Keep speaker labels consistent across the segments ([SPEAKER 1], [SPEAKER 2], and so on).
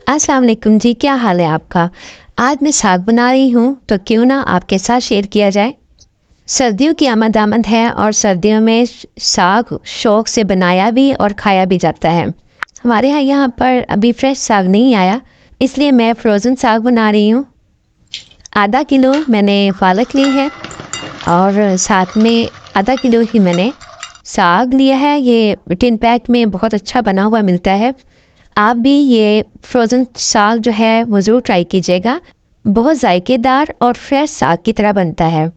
[SPEAKER 1] अस्सलाम वालेकुम जी, क्या हाल है आपका? आज मैं साग बना रही हूँ, तो क्यों ना आपके साथ शेयर किया जाए। सर्दियों की आमद है और सर्दियों में साग शौक से बनाया भी और खाया भी जाता है। हमारे यहाँ पर अभी फ्रेश साग नहीं आया, इसलिए मैं फ्रोज़न साग बना रही हूँ। आधा किलो मैंने पालक ली है और साथ में आधा किलो ही मैंने साग लिया है। ये टिन पैक में बहुत अच्छा बना हुआ मिलता है। आप भी ये फ्रोज़न साग जो है वो ज़रूर ट्राई कीजिएगा। बहुत जायकेदार और फ्रेश साग की तरह बनता है।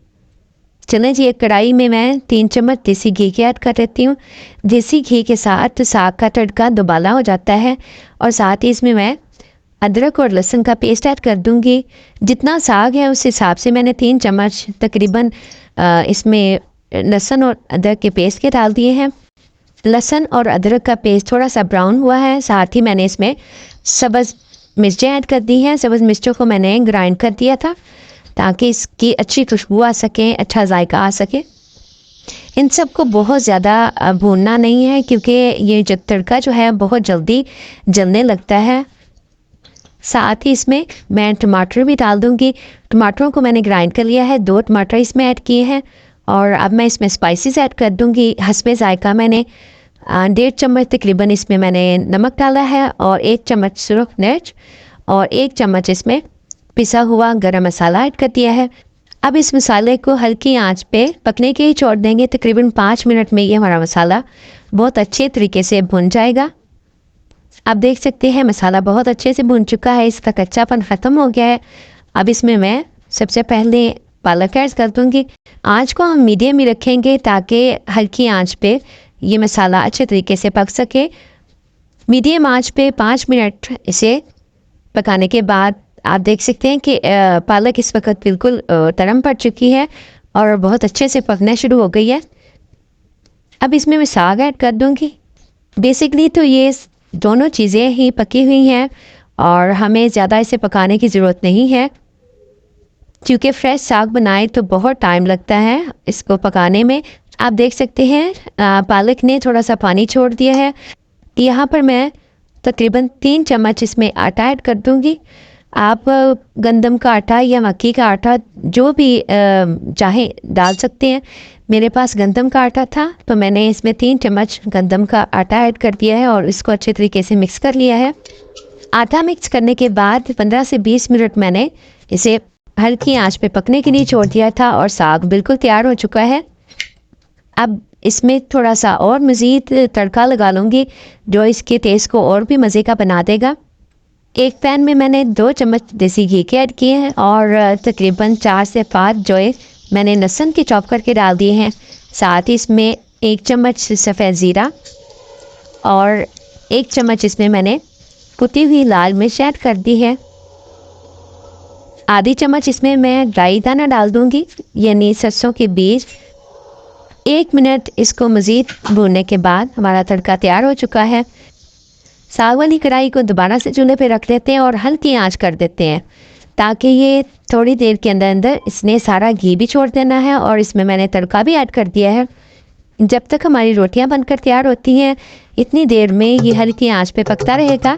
[SPEAKER 1] चलें जी, एक कढ़ाई में मैं 3 चम्मच देसी घी के ऐड कर देती हूँ। देसी घी के साथ साग का तड़का दुबाला हो जाता है और साथ ही इसमें मैं अदरक और लहसुन का पेस्ट ऐड कर दूँगी। जितना साग है उस हिसाब से मैंने 3 चम्मच तकरीबन इसमें लहसुन और अदरक के पेस्ट के डाल दिए हैं। लहसुन और अदरक का पेस्ट थोड़ा सा ब्राउन हुआ है, साथ ही मैंने इसमें सब्ज़ मिर्चें ऐड कर दी हैं। सब्ज़ मिर्चों को मैंने ग्राइंड कर दिया था ताकि इसकी अच्छी खुशबू आ सके, अच्छा जायका आ सके। इन सब को बहुत ज़्यादा भूनना नहीं है, क्योंकि ये जो तड़का जो है बहुत जल्दी जलने लगता है। साथ ही इसमें मैं टमाटर भी डाल दूँगी। टमाटरों को मैंने ग्राइंड कर लिया है, 2 टमाटर इसमें ऐड किए हैं और अब मैं इसमें स्पाइसेस ऐड कर दूँगी। हस्बे ज़ायका मैंने 1.5 चम्मच तकरीबन इसमें मैंने नमक डाला है और 1 चम्मच सुरख मिर्च और 1 चम्मच इसमें पिसा हुआ गरम मसाला ऐड कर दिया है। अब इस मसाले को हल्की आंच पे पकने के ही छोड़ देंगे। तकरीबन 5 मिनट में ये हमारा मसाला बहुत अच्छे तरीके से भुन जाएगा। आप देख सकते हैं मसाला बहुत अच्छे से भुन चुका है, इसका कच्चापन ख़त्म हो गया है। अब इसमें मैं सबसे पहले पालक ऐड कर दूँगी। आँच को हम मीडियम ही रखेंगे ताकि हल्की आंच पे ये मसाला अच्छे तरीके से पक सके। मीडियम आंच पे 5 मिनट इसे पकाने के बाद आप देख सकते हैं कि पालक इस वक्त बिल्कुल तरम पड़ चुकी है और बहुत अच्छे से पकना शुरू हो गई है। अब इसमें मैं साग ऐड कर दूँगी। बेसिकली तो ये दोनों चीज़ें ही पकी हुई हैं और हमें ज़्यादा इसे पकाने की ज़रूरत नहीं है, क्योंकि फ्रेश साग बनाए तो बहुत टाइम लगता है इसको पकाने में। आप देख सकते हैं पालक ने थोड़ा सा पानी छोड़ दिया है। यहाँ पर मैं तकरीबन 3 चम्मच इसमें आटा ऐड कर दूँगी। आप गंदम का आटा या मक्की का आटा जो भी चाहें डाल सकते हैं। मेरे पास गंदम का आटा था तो मैंने इसमें 3 चम्मच गंदम का आटा ऐड कर दिया है और इसको अच्छे तरीके से मिक्स कर लिया है। आटा मिक्स करने के बाद 15 से 20 मिनट मैंने इसे हल्की आंच पे पकने के लिए छोड़ दिया था और साग बिल्कुल तैयार हो चुका है। अब इसमें थोड़ा सा और मज़ीद तड़का लगा लूँगी जो इसके टेस्ट को और भी मज़े का बना देगा। एक पैन में मैंने 2 चम्मच देसी घी के ऐड किए हैं और तकरीबन 4 से 5 जो है मैंने लहसुन के चॉप करके डाल दिए हैं। साथ ही इसमें 1 चम्मच सफ़ेद ज़ीरा और 1 चम्मच इसमें मैंने कुटी हुई लाल मिर्च ऐड कर दी है। आधी चम्मच इसमें मैं ड्राई दाना डाल दूँगी, यानी सरसों के बीज। 1 मिनट इसको मज़ीद भूनने के बाद हमारा तड़का तैयार हो चुका है। साग वाली कढ़ाई को दोबारा से चूल्हे पे रख देते हैं और हल्की आंच कर देते हैं ताकि ये थोड़ी देर के अंदर अंदर इसने सारा घी भी छोड़ देना है और इसमें मैंने तड़का भी ऐड कर दिया है। जब तक हमारी रोटियां बनकर तैयार होती हैं इतनी देर में ये हल्की आंच पे पकता रहेगा।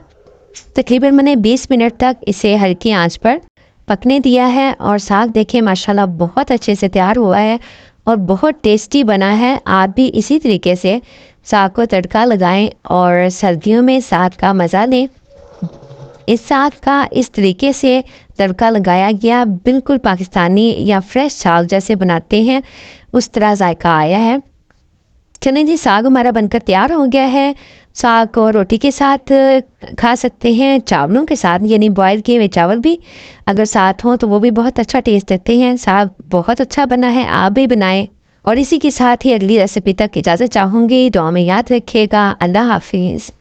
[SPEAKER 1] तकरीबन मैंने 20 मिनट तक इसे हल्की आंच पर पकने दिया है और साग देखें माशाल्लाह बहुत अच्छे से तैयार हुआ है और बहुत टेस्टी बना है। आप भी इसी तरीके से साग को तड़का लगाएं और सर्दियों में साग का मज़ा लें। इस साग का इस तरीके से तड़का लगाया गया बिल्कुल पाकिस्तानी या फ्रेश साग जैसे बनाते हैं उस तरह जायका आया है। चलें जी, साग हमारा बनकर तैयार हो गया है। साग को रोटी के साथ खा सकते हैं, चावलों के साथ, यानी बॉयल किए हुए चावल भी अगर साथ हों तो वो भी बहुत अच्छा टेस्ट देते हैं। साग बहुत अच्छा बना है, आप भी बनाएं। और इसी के साथ ही अगली रेसिपी तक इजाज़त चाहूँगी। दुआ में याद रखिएगा। अल्लाह हाफिज़।